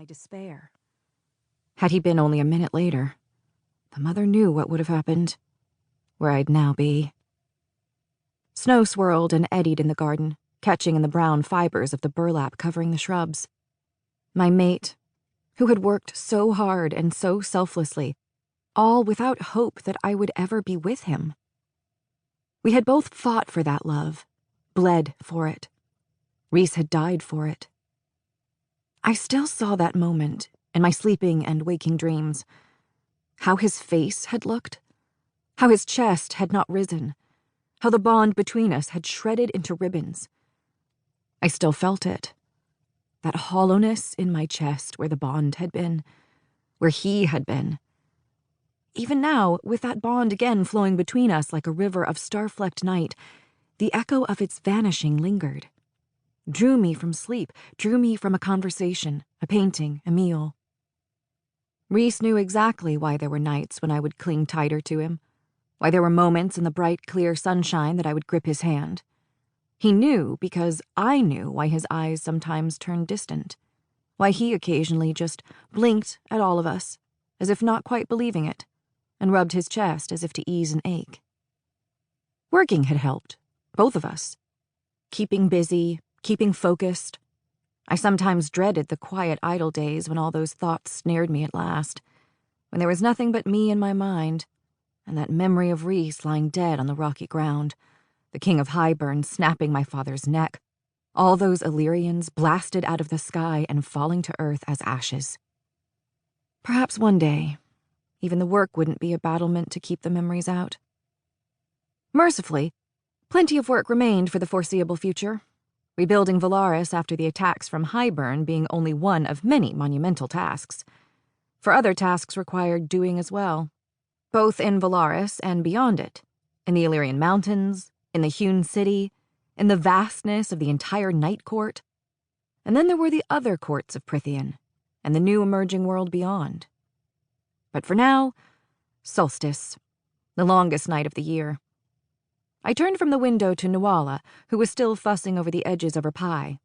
my despair. Had he been only a minute later, the mother knew what would have happened, where I'd now be. Snow swirled and eddied in the garden, catching in the brown fibers of the burlap covering the shrubs. My mate, who had worked so hard and so selflessly, all without hope that I would ever be with him. We had both fought for that love, bled for it. Rhys had died for it. I still saw that moment in my sleeping and waking dreams. How his face had looked, how his chest had not risen, how the bond between us had shredded into ribbons. I still felt it, that hollowness in my chest where the bond had been, where he had been. Even now, with that bond again flowing between us like a river of star-flecked night, the echo of its vanishing lingered. Drew me from sleep, drew me from a conversation, a painting, a meal. Rhys knew exactly why there were nights when I would cling tighter to him, why there were moments in the bright, clear sunshine that I would grip his hand. He knew because I knew why his eyes sometimes turned distant, why he occasionally just blinked at all of us, as if not quite believing it, and rubbed his chest as if to ease an ache. Working had helped, both of us. Keeping busy, keeping focused. I sometimes dreaded the quiet, idle days when all those thoughts snared me at last, when there was nothing but me in my mind, and that memory of Rhys lying dead on the rocky ground, the king of Highburn snapping my father's neck, all those Illyrians blasted out of the sky and falling to earth as ashes. Perhaps one day, even the work wouldn't be a battlement to keep the memories out. Mercifully, plenty of work remained for the foreseeable future, rebuilding Valaris after the attacks from Highburn being only one of many monumental tasks. For other tasks required doing as well, both in Valaris and beyond it, in the Illyrian mountains, in the hewn city, in the vastness of the entire Night Court. And then there were the other courts of Prythian, and the new emerging world beyond. But for now, Solstice, the longest night of the year. I turned from the window to Nuala, who was still fussing over the edges of her pie.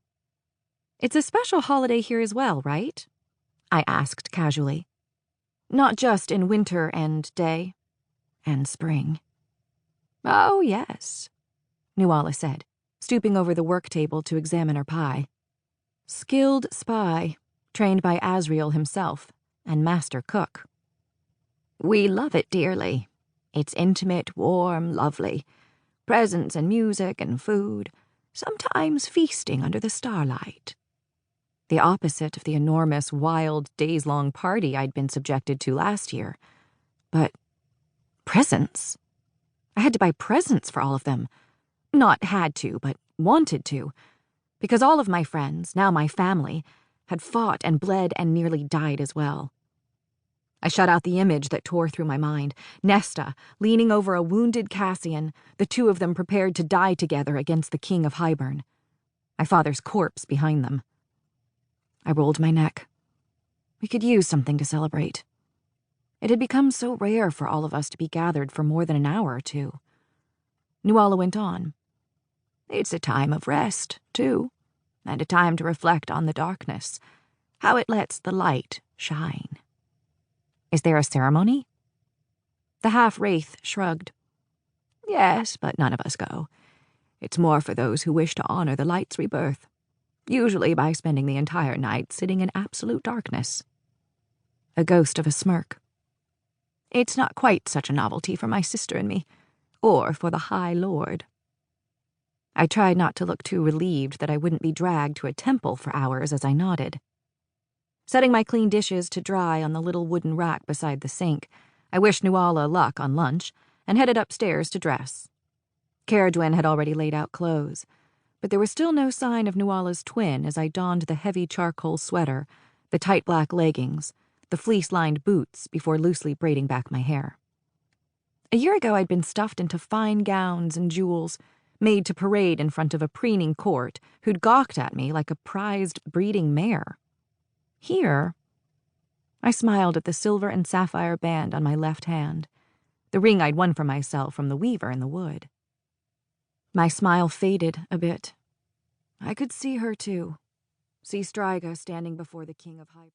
"It's a special holiday here as well, right?" I asked casually. "Not just in winter and day and spring." "Oh, yes," Nuala said, stooping over the work table to examine her pie. Skilled spy, trained by Asriel himself, and master cook. "We love it dearly. It's intimate, warm, lovely. Presents and music and food, sometimes feasting under the starlight." The opposite of the enormous, wild, days-long party I'd been subjected to last year. But presents? I had to buy presents for all of them. Not had to, but wanted to. Because all of my friends, now my family, had fought and bled and nearly died as well. I shut out the image that tore through my mind. Nesta, leaning over a wounded Cassian, the two of them prepared to die together against the king of Highburn. My father's corpse behind them. I rolled my neck. We could use something to celebrate. It had become so rare for all of us to be gathered for more than an hour or two. Nuala went on. "It's a time of rest, too, and a time to reflect on the darkness, how it lets the light shine." "Is there a ceremony?" The half-wraith shrugged. "Yes, but none of us go. It's more for those who wish to honor the light's rebirth, usually by spending the entire night sitting in absolute darkness." A ghost of a smirk. "It's not quite such a novelty for my sister and me, or for the High Lord." I tried not to look too relieved that I wouldn't be dragged to a temple for hours as I nodded. Setting my clean dishes to dry on the little wooden rack beside the sink, I wished Nuala luck on lunch and headed upstairs to dress. Caradwyn had already laid out clothes, but there was still no sign of Nuala's twin as I donned the heavy charcoal sweater, the tight black leggings, the fleece-lined boots before loosely braiding back my hair. A year ago I'd been stuffed into fine gowns and jewels, made to parade in front of a preening court who'd gawked at me like a prized breeding mare. Here, I smiled at the silver and sapphire band on my left hand, the ring I'd won for myself from the weaver in the wood. My smile faded a bit. I could see her, too. See Striga standing before the king of Highburn.